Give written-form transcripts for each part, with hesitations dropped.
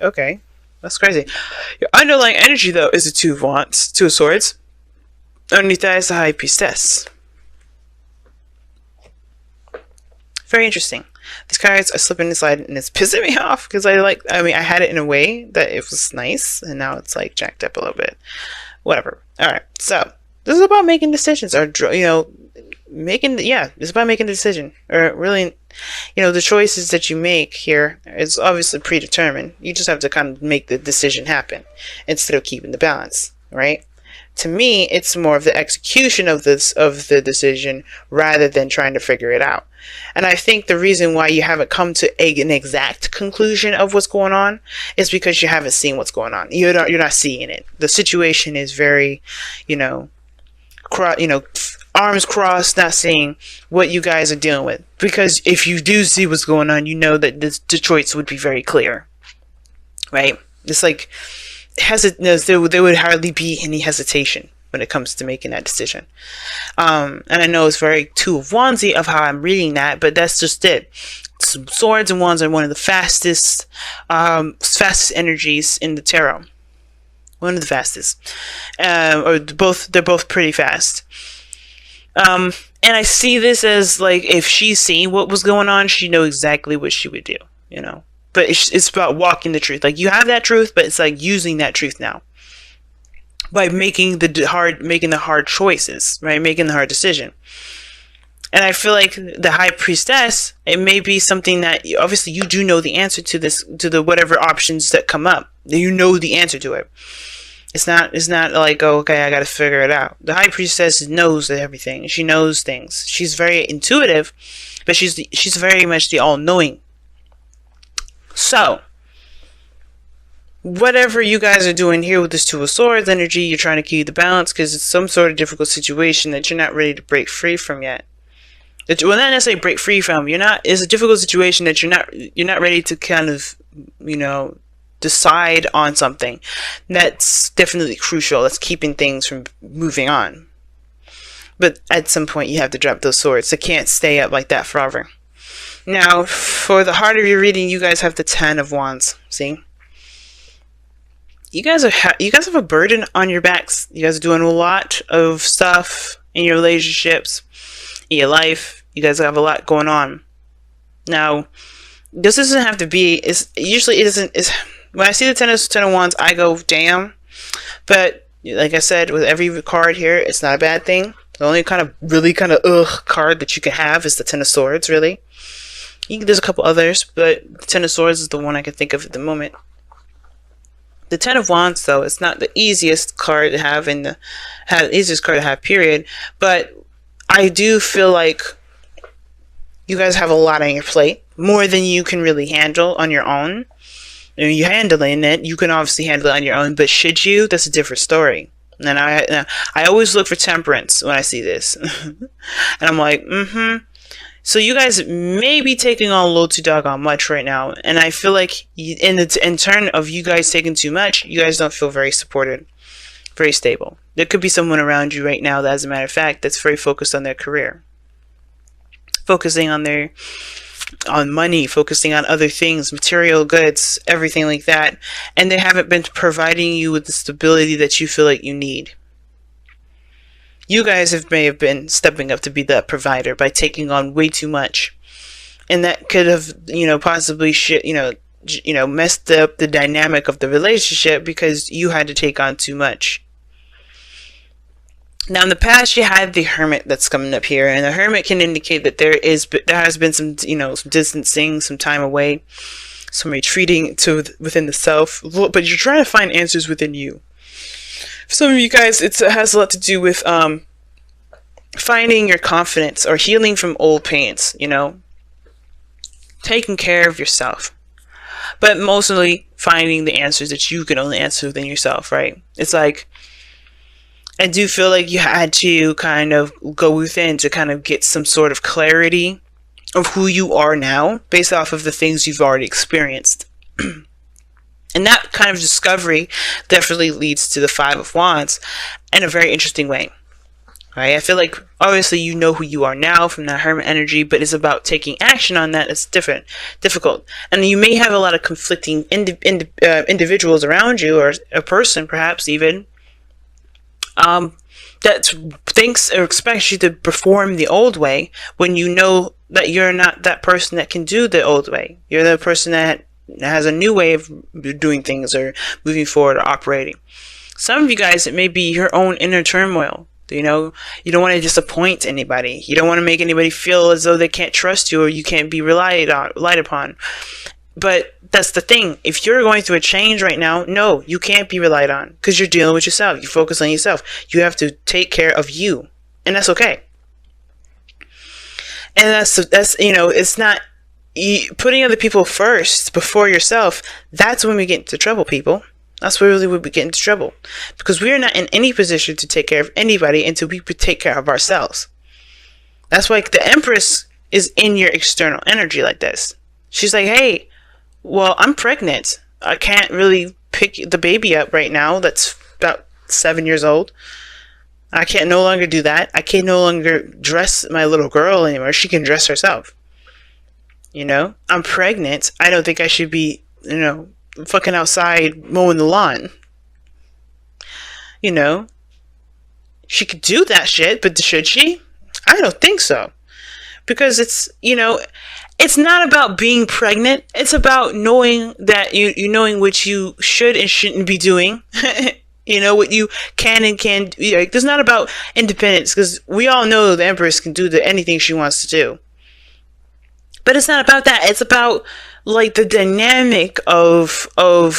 Okay, that's crazy. Your underlying energy, though, is a Two of Wands, Two of Swords. Underneath that is the High Priestess. Very interesting. These cards are slipping and sliding, and it's pissing me off because I had it in a way that it was nice, and now it's like jacked up a little bit. Whatever. All right. So this is about making decisions, or it's about making a decision, or really, the choices that you make here is obviously predetermined. You just have to kind of make the decision happen instead of keeping the balance, right? To me, it's more of the execution of the decision rather than trying to figure it out. And I think the reason why you haven't come to an exact conclusion of what's going on is because you haven't seen what's going on. You're not seeing it. The situation is very, arms crossed, not seeing what you guys are dealing with. Because if you do see what's going on, you know that the choice would be very clear, right? It's like there would hardly be any hesitation when it comes to making that decision. And I know it's very Two of Wandsy of how I'm reading that, but that's just it. Swords and Wands are one of the fastest energies in the tarot. One of the fastest. They're both pretty fast. And I see this as like, if she's seen what was going on, she knows exactly what she would do, But it's about walking the truth. Like, you have that truth, but it's like using that truth now by making the hard choices, right? Making the hard decision. And I feel like the High Priestess, it may be something that obviously you do know the answer to this, to the whatever options that come up. You know the answer to it. It's not like, oh, okay, I got to figure it out. The High Priestess knows everything. She knows things. She's very intuitive, but she's very much the all-knowing. So, whatever you guys are doing here with this Two of Swords energy, you're trying to keep the balance because it's some sort of difficult situation that you're not ready to break free from yet. Well, not necessarily break free from. It's a difficult situation that you're not ready to kind of, decide on something that's definitely crucial. That's keeping things from moving on. But at some point, you have to drop those swords. They can't stay up like that forever. Now, for the heart of your reading, you guys have the Ten of Wands. See? You guys have a burden on your backs. You guys are doing a lot of stuff in your relationships, in your life. You guys have a lot going on. Now, this doesn't have to be. When I see the Ten of Wands, I go, damn. But like I said, with every card here, it's not a bad thing. The only card that you can have is the Ten of Swords, really. There's a couple others, but the Ten of Swords is the one I can think of at the moment. The Ten of Wands, though, it's not the easiest card to have period. But I do feel like you guys have a lot on your plate, more than you can really handle on your own. You're handling it. You can obviously handle it on your own, but should you? That's a different story. And I always look for temperance when I see this. And I'm like, So you guys may be taking on a little too doggone much right now. And I feel like in turn of you guys taking too much, you guys don't feel very supported, very stable. There could be someone around you right now that, as a matter of fact, that's very focused on their career. Focusing on money, focusing on other things, material goods, everything like that, and they haven't been providing you with the stability that you feel like you need. You guys may have been stepping up to be that provider by taking on way too much, and that could have, possibly messed up the dynamic of the relationship because you had to take on too much. Now, in the past, you had the Hermit that's coming up here, and the Hermit can indicate that there has been some, some distancing, some time away, some retreating within the self, but you're trying to find answers within you. For some of you guys, it has a lot to do with finding your confidence or healing from old pains, taking care of yourself, but mostly finding the answers that you can only answer within yourself, right? It's like, I do feel like you had to kind of go within to kind of get some sort of clarity of who you are now based off of the things you've already experienced. And that kind of discovery definitely leads to the Five of Wands in a very interesting way. right? I feel like obviously you know who you are now from that hermit energy, but it's about taking action on that. It's difficult, and you may have a lot of conflicting individuals around you, or a person perhaps even that thinks or expects you to perform the old way when you know that you're not that person that can do the old way. You're the person that has a new way of doing things or moving forward or operating. Some of you guys, it may be your own inner turmoil. You know, you don't want to disappoint anybody. You don't want to make anybody feel as though they can't trust you or you can't be relied upon. But that's the thing. If you're going through a change right now, no, you can't be relied on because you're dealing with yourself. You focus on yourself. You have to take care of you, and that's okay. And that's you know, it's not putting other people first before yourself. That's when we get into trouble, people. That's where really we get into trouble, because we are not in any position to take care of anybody until we take care of ourselves. That's why the Empress is in your external energy like this. She's like, hey, well, I'm pregnant. I can't really pick the baby up right now. That's about 7 years old. I can't no longer do that. I can no longer dress my little girl anymore. She can dress herself. You know, I'm pregnant. I don't think I should be, you know, fucking outside mowing the lawn. You know, she could do that shit, but should she? I don't think so. Because it's, you know, it's not about being pregnant. It's about knowing that you knowing what you should and shouldn't be doing. You know, what you can and can't do. Like, it's not about independence, because we all know the Empress can do anything she wants to do. But it's not about that. It's about, like, the dynamic of our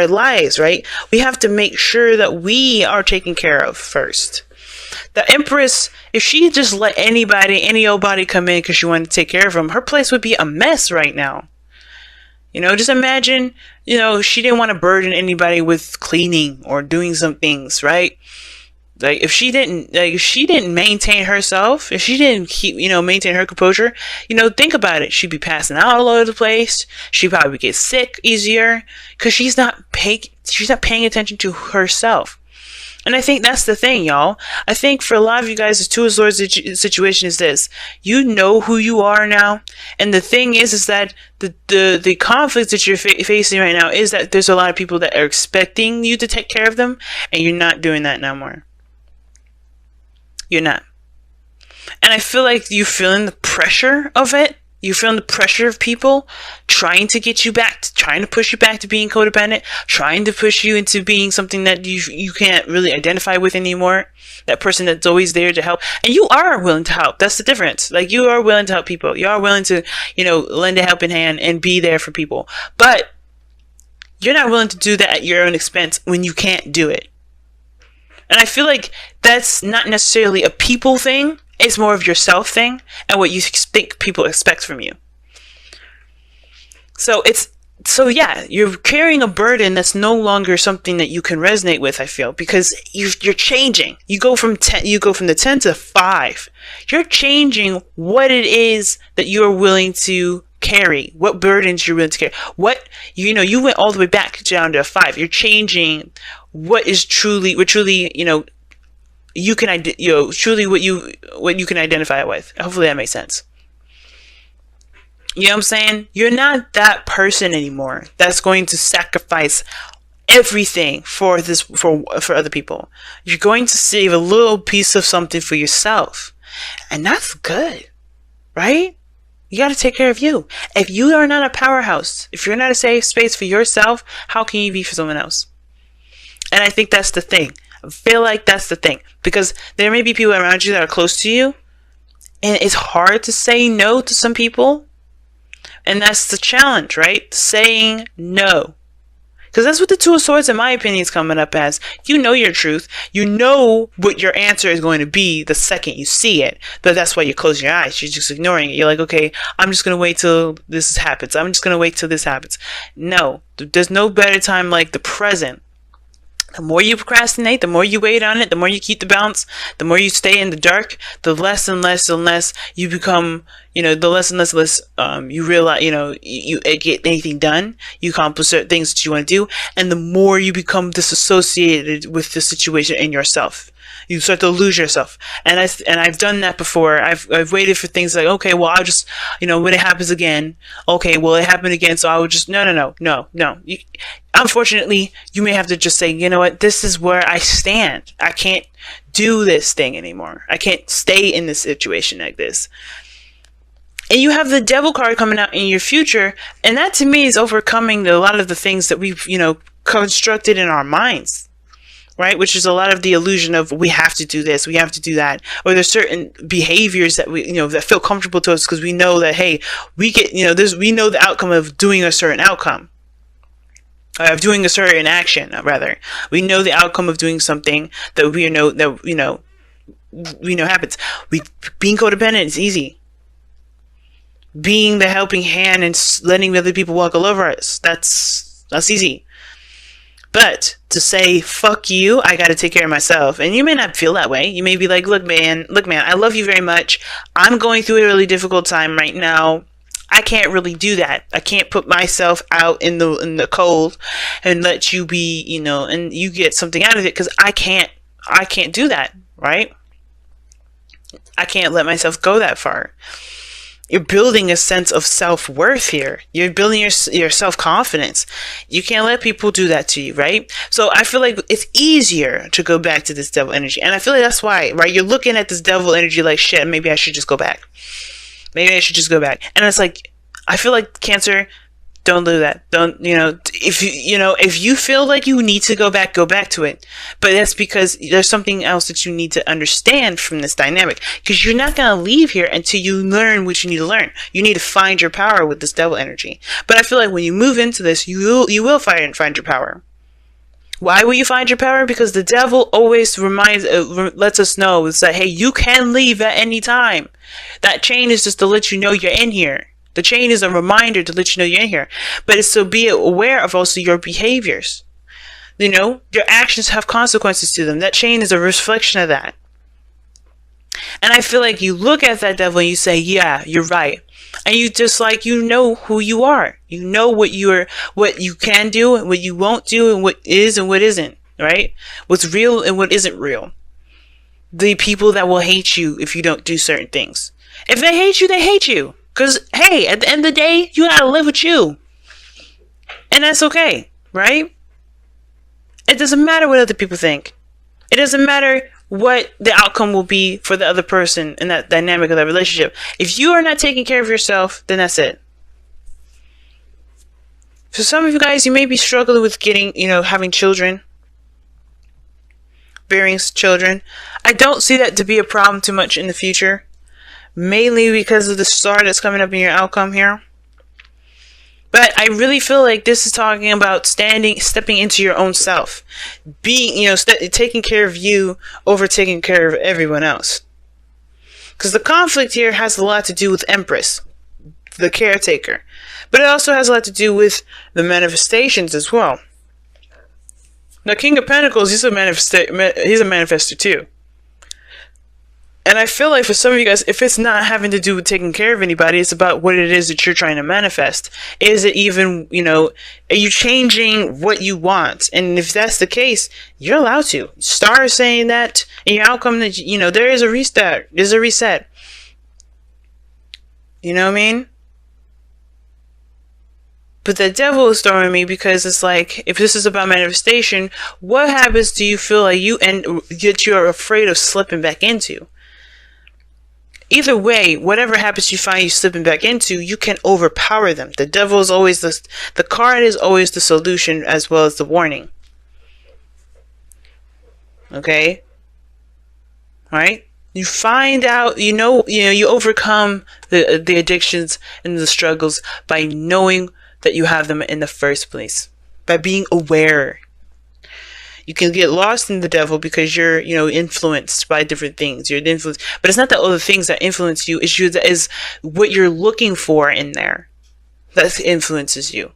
lives, right? We have to make sure that we are taken care of first. The Empress, if she just let any old body come in because she wanted to take care of them, her place would be a mess right now. You know, just imagine, you know, she didn't want to burden anybody with cleaning or doing some things, right? Like, if she didn't maintain herself, if she didn't keep, you know, maintain her composure, you know, think about it. She'd be passing out all over the place. She'd probably get sick easier because she's not paying attention to herself. And I think that's the thing, y'all. I think for a lot of you guys, the Two of Swords situation is this. You know who you are now. And the thing is that the conflict that you're facing right now is that there's a lot of people that are expecting you to take care of them, and you're not doing that no more. You're not. And I feel like you're feeling the pressure of it. You're feeling the pressure of people trying to get you back, trying to push you back to being codependent, trying to push you into being something that you can't really identify with anymore. That person that's always there to help. And you are willing to help. That's the difference. Like, you are willing to help people. You are willing to, you know, lend a helping hand and be there for people. But you're not willing to do that at your own expense when you can't do it. And I feel like that's not necessarily a people thing. It's more of yourself thing and what you think people expect from you. So yeah, you're carrying a burden that's no longer something that you can resonate with, I feel, because you're changing. You go from the 10 to 5. You're changing what it is that you're willing to carry, what burdens you're willing to carry. What, you know, you went all the way back down to a 5. You're changing what truly, you know, you can, you know, truly what you can identify with. Hopefully that makes sense. You know what I'm saying? You're not that person anymore that's going to sacrifice everything for other people. You're going to save a little piece of something for yourself. And that's good, right? You got to take care of you. If you are not a powerhouse, if you're not a safe space for yourself, how can you be for someone else? And I think that's the thing. I feel like that's the thing. Because there may be people around you that are close to you, and it's hard to say no to some people. And that's the challenge, right? Saying no. Because that's what the Two of Swords, in my opinion, is coming up as. You know your truth. You know what your answer is going to be the second you see it. But that's why you close your eyes. You're just ignoring it. You're like, okay, I'm just going to wait till this happens. I'm just going to wait till this happens. No. There's no better time like the present. The more you procrastinate, the more you wait on it, the more you keep the balance, the more you stay in the dark, the less and less and less you become, you know, the less and less you realize, you know, you get anything done, you accomplish certain things that you want to do, and the more you become disassociated with the situation in yourself. You start to lose yourself. And I've done that before. I've waited for things like, okay, well, I'll just, when it happens again, okay, well, it happened again, so I would just, no. Unfortunately, you may have to just say, you know what, this is where I stand. I can't do this thing anymore. I can't stay in this situation like this. And you have the devil card coming out in your future, and that to me is overcoming a lot of the things that we've, constructed in our minds, right? Which is a lot of the illusion of we have to do this, we have to do that, or there's certain behaviors that we, that feel comfortable to us because we know that, hey, we get, we know the outcome of doing a certain outcome, of doing a certain action, rather. We know the outcome of doing something that we know happens. Being codependent is easy. Being the helping hand and letting other people walk all over us, that's easy. But to say, fuck you, I gotta take care of myself. And you may not feel that way. You may be like, look, man, I love you very much. I'm going through a really difficult time right now. I can't really do that. I can't put myself out in the cold and let you be, and you get something out of it, because I can't do that, right? I can't let myself go that far. You're building a sense of self-worth here. You're building your self-confidence. You can't let people do that to you, right? So I feel like it's easier to go back to this devil energy. And I feel like that's why, right? You're looking at this devil energy like, shit, maybe I should just go back. Maybe I should just go back. And it's like, I feel like, Cancer, don't do that. Don't, if you feel like you need to go back to it. But that's because there's something else that you need to understand from this dynamic. Because you're not going to leave here until you learn what you need to learn. You need to find your power with this devil energy. But I feel like when you move into this, you will find your power. Why will you find your power? Because the devil always lets us know that, hey, you can leave at any time. That chain is just to let you know you're in here. The chain is a reminder to let you know you're in here. But it's to be aware of also your behaviors. Your actions have consequences to them. That chain is a reflection of that. And I feel like you look at that devil and you say, yeah, you're right. And you just know who you are. You know what you can do and what you won't do, and what is and what isn't, right? What's real and what isn't real. The people that will hate you if you don't do certain things. If they hate you, they hate you. Because, hey, at the end of the day, you gotta live with you. And that's okay, right? It doesn't matter what other people think. It doesn't matter what the outcome will be for the other person in that dynamic of that relationship. If you are not taking care of yourself, then that's it. For some of you guys, you may be struggling with having children. Bearing children. I don't see that to be a problem too much in the future. Mainly because of the star that's coming up in your outcome here. But I really feel like this is talking about stepping into your own self. Being, taking care of you over taking care of everyone else. Because the conflict here has a lot to do with Empress, the caretaker. But it also has a lot to do with the manifestations as well. Now, King of Pentacles, he's a manifester too. And I feel like for some of you guys, if it's not having to do with taking care of anybody, it's about what it is that you're trying to manifest. Is it even, are you changing what you want? And if that's the case, you're allowed to. Star is saying that in your outcome that, there is a restart. There's a reset. You know what I mean? But the devil is throwing me because it's like, if this is about manifestation, what habits do you feel like that you're afraid of slipping back into? Either way, whatever habits you find you slipping back into, you can overpower them. The devil is always the card is always the solution as well as the warning. Okay? Alright? You find out, you overcome the addictions and the struggles by knowing that you have them in the first place. By being aware. You can get lost in the devil because you're, influenced by different things. You're influenced, but it's not the other things that influence you. It's what you're looking for in there that influences you.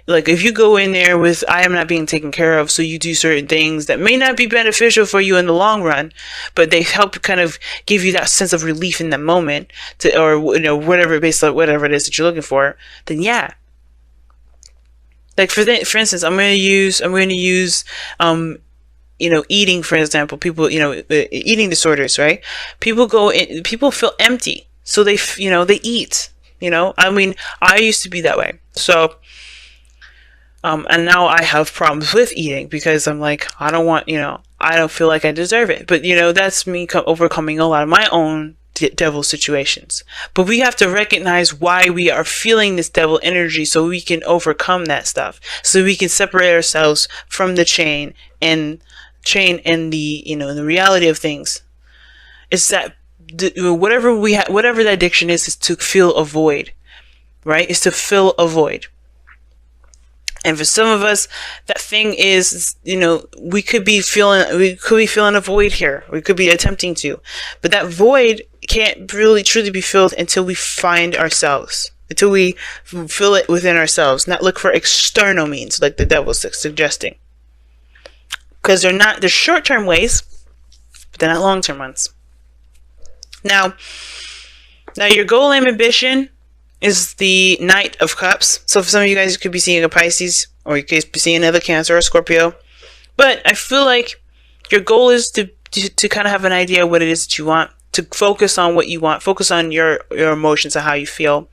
Like if you go in there with, I am not being taken care of, so you do certain things that may not be beneficial for you in the long run, but they help kind of give you that sense of relief in that moment, or whatever, based on whatever it is that you're looking for. Then yeah. Like for instance, I'm going to use eating, for example, people, eating disorders, right? People feel empty. So they eat, I mean, I used to be that way. So, and now I have problems with eating because I'm like, I don't want, I don't feel like I deserve it. But, that's me overcoming a lot of my own devil situations. But we have to recognize why we are feeling this devil energy so we can overcome that stuff. So we can separate ourselves from the chain and the, the reality of things. It's that whatever the addiction is to fill a void, right? It's to fill a void. And for some of us, that thing is, we could be feeling a void here. We could be attempting to, but that void can't really truly be filled until we find ourselves, until we fill it within ourselves, not look for external means like the devil's suggesting. Because they're short-term ways, but they're not long-term ones. Now your goal and ambition is the Knight of Cups. So for some of you guys, you could be seeing a Pisces, or you could be seeing another Cancer or a Scorpio. But I feel like your goal is to kind of have an idea of what it is that you want, to focus on what you want, focus on your emotions and how you feel,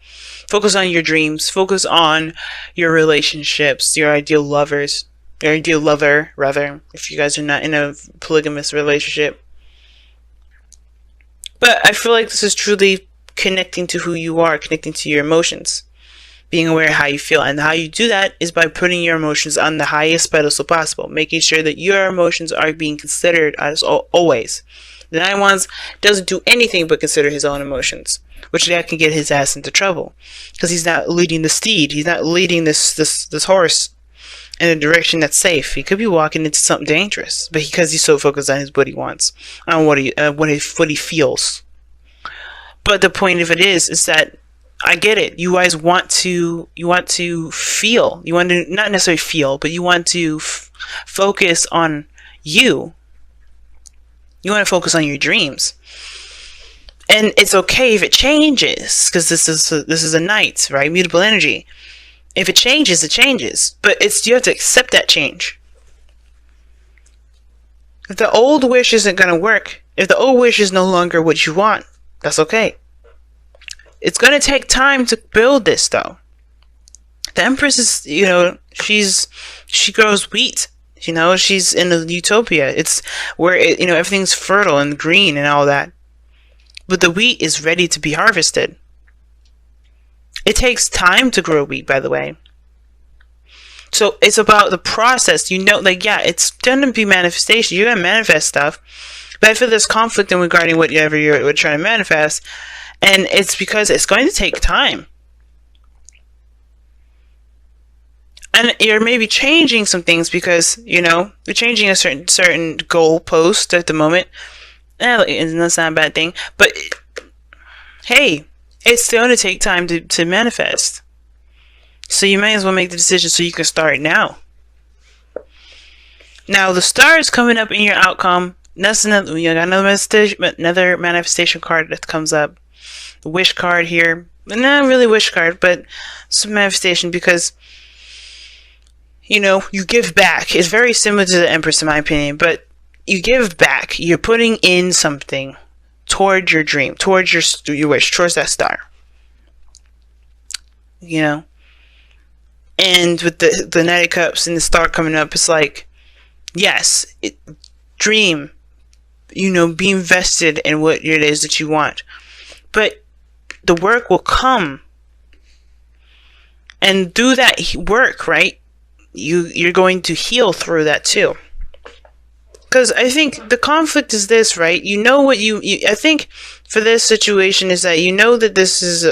focus on your dreams, focus on your relationships, your ideal lover, rather, if you guys are not in a polygamous relationship. But I feel like this is truly connecting to who you are, connecting to your emotions, being aware of how you feel. And how you do that is by putting your emotions on the highest pedestal possible, making sure that your emotions are being considered as always. The Nine Wands doesn't do anything but consider his own emotions, which that can get his ass into trouble, because he's not leading the steed, he's not leading this horse in a direction that's safe. He could be walking into something dangerous, but because he's so focused on what he wants, on what he feels. But the point of it is that I get it. You guys want to feel. You want to not necessarily feel, but you want to focus on you. You want to focus on your dreams, and it's okay if it changes, because this is a Knight, right? Mutable energy. If it changes, it changes. But you have to accept that change. If the old wish isn't going to work, if the old wish is no longer what you want, that's okay. It's going to take time to build this, though. The Empress is, she grows wheat. She's in a utopia. It's where, everything's fertile and green and all that. But the wheat is ready to be harvested. It takes time to grow wheat, by the way. So it's about the process. It's going to be manifestation. You're going to manifest stuff. But I feel there's conflict in regarding whatever you're trying to manifest. And it's because it's going to take time. And you're maybe changing some things because, you're changing a certain goal post at the moment. And that's not a bad thing. But, hey, it's going to take time to manifest. So you might as well make the decision so you can start now. Now, the star is coming up in your outcome. That's another manifestation card that comes up. The wish card here. Not really wish card, but some manifestation because, you give back. It's very similar to the Empress in my opinion, but you give back. You're putting in something towards your dream, towards your wish, towards that star. And with the Knight of Cups and the star coming up, it's like, yes, dream, be invested in what it is that you want. But the work will come. And do that work, right? You're going to heal through that too. Because I think the conflict is this, right? I think for this situation is that that this is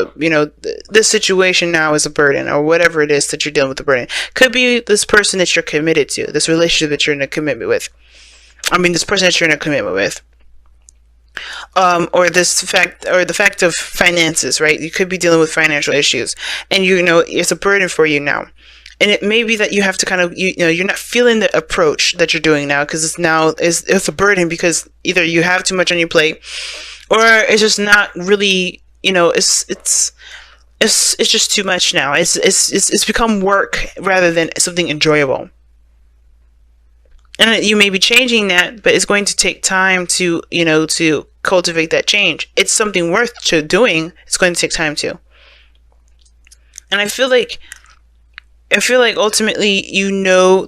this situation now is a burden, or whatever it is that you're dealing with, the burden. Could be this person that you're committed to, this relationship that you're in a commitment with. This person that you're in a commitment with. Or the fact of finances, right? You could be dealing with financial issues, and it's a burden for you now. And it may be that you have to kind of, you're not feeling the approach that you're doing now, because it's a burden, because either you have too much on your plate, or it's just not really, it's just too much now. It's become work rather than something enjoyable. And you may be changing that, but it's going to take time to, to cultivate that change. It's something worth doing. It's going to take time to. And I feel like ultimately,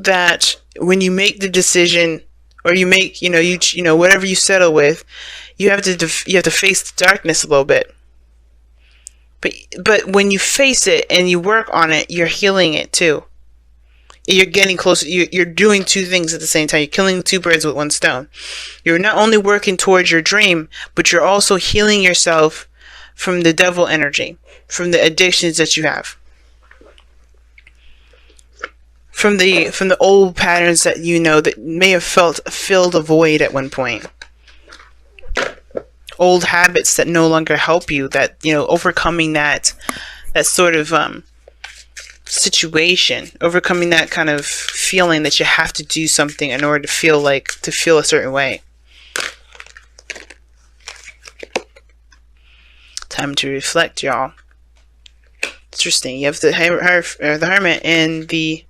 that when you make the decision, or you make, whatever you settle with, you have to face the darkness a little bit. But when you face it and you work on it, you're healing it too. You're getting closer. You're doing two things at the same time. You're killing two birds with one stone. You're not only working towards your dream, but you're also healing yourself from the devil energy, from the addictions that you have, from the old patterns that that may have filled a void at one point. Old habits that no longer help you. That overcoming that sort of situation, overcoming that kind of feeling that you have to do something in order to feel a certain way. Time to reflect, y'all. Interesting. You have the hermit and the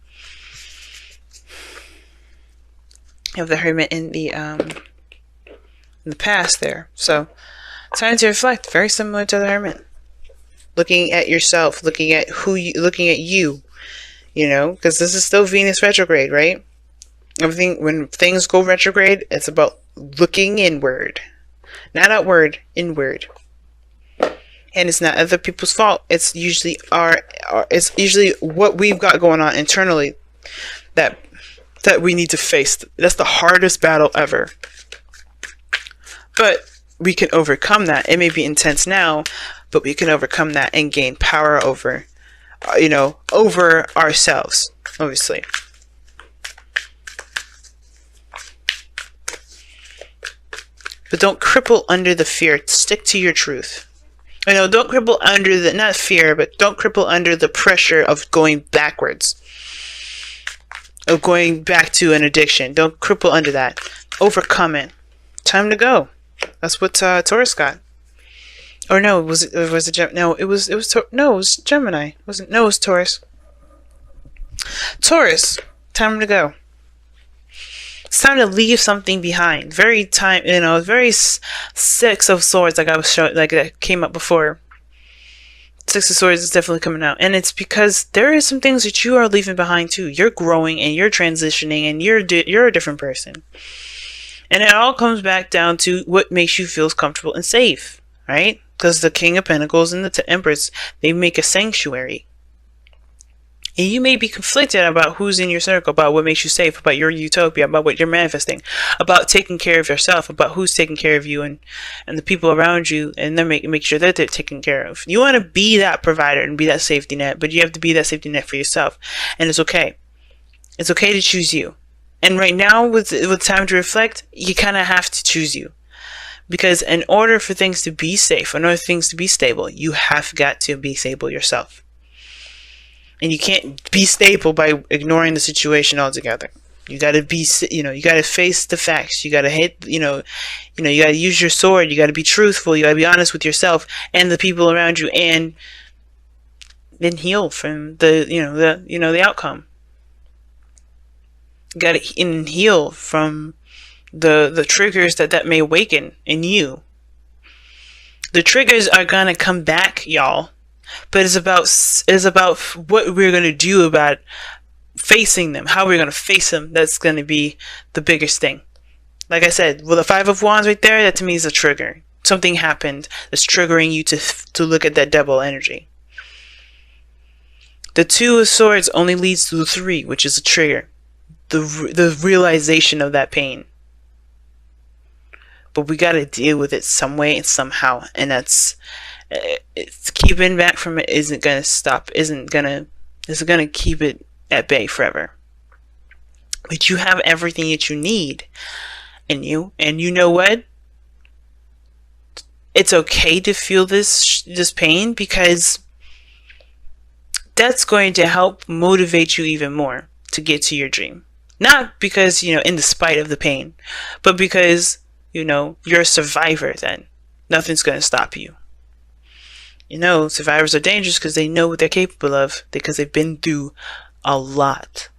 in the past there. So time to reflect. Very similar to the hermit. Looking at yourself, looking at you, because this is still Venus retrograde, right? When things go retrograde, it's about looking inward, not outward, inward. And it's not other people's fault. It's usually it's usually what we've got going on internally that we need to face. That's the hardest battle ever. But we can overcome that. It may be intense now, but we can overcome that and gain power over, over ourselves, obviously. But don't cripple under the fear. Stick to your truth. Don't cripple under not fear, but don't cripple under the pressure of going backwards. Of going back to an addiction. Don't cripple under that. Overcome it. Time to go. That's what Taurus got. Or no, it was Gemini. It was Taurus. Taurus, time to go. It's time to leave something behind. Very Six of Swords, like I was showing, like that came up before. Six of Swords is definitely coming out, and it's because there is some things that you are leaving behind too. You're growing and you're transitioning, and you're a different person. And it all comes back down to what makes you feel comfortable and safe, right? Because the King of Pentacles and the Empress, they make a sanctuary. And you may be conflicted about who's in your circle, about what makes you safe, about your utopia, about what you're manifesting, about taking care of yourself, about who's taking care of you and the people around you, and then make sure that they're taken care of. You want to be that provider and be that safety net, but you have to be that safety net for yourself. And it's okay. It's okay to choose you. And right now, with time to reflect, you kind of have to choose you. Because in order for things to be safe, in order for things to be stable, you have got to be stable yourself. And you can't be stable by ignoring the situation altogether. You got to be, you got to face the facts. You got to hit, you got to use your sword. You got to be truthful. You got to be honest with yourself and the people around you, and then heal from the outcome. You got to heal from the triggers that may awaken in you. The triggers are gonna come back, y'all, but it's about what we're gonna do about facing them, how we're gonna face them. That's gonna be the biggest thing. Like I said, well, the Five of Wands right there, that to me is a trigger. Something happened that's triggering you to look at that devil energy. The Two of Swords only leads to the Three, which is a trigger. The realization of that pain. But we got to deal with it some way and somehow, and it's keeping back from it isn't going to stop, it's going to keep it at bay forever. But you have everything that you need in you, and you know what? It's okay to feel this pain, because that's going to help motivate you even more to get to your dream. Not because, in the spite of the pain, but because, you're a survivor then. Nothing's going to stop you. Survivors are dangerous because they know what they're capable of, because they've been through a lot.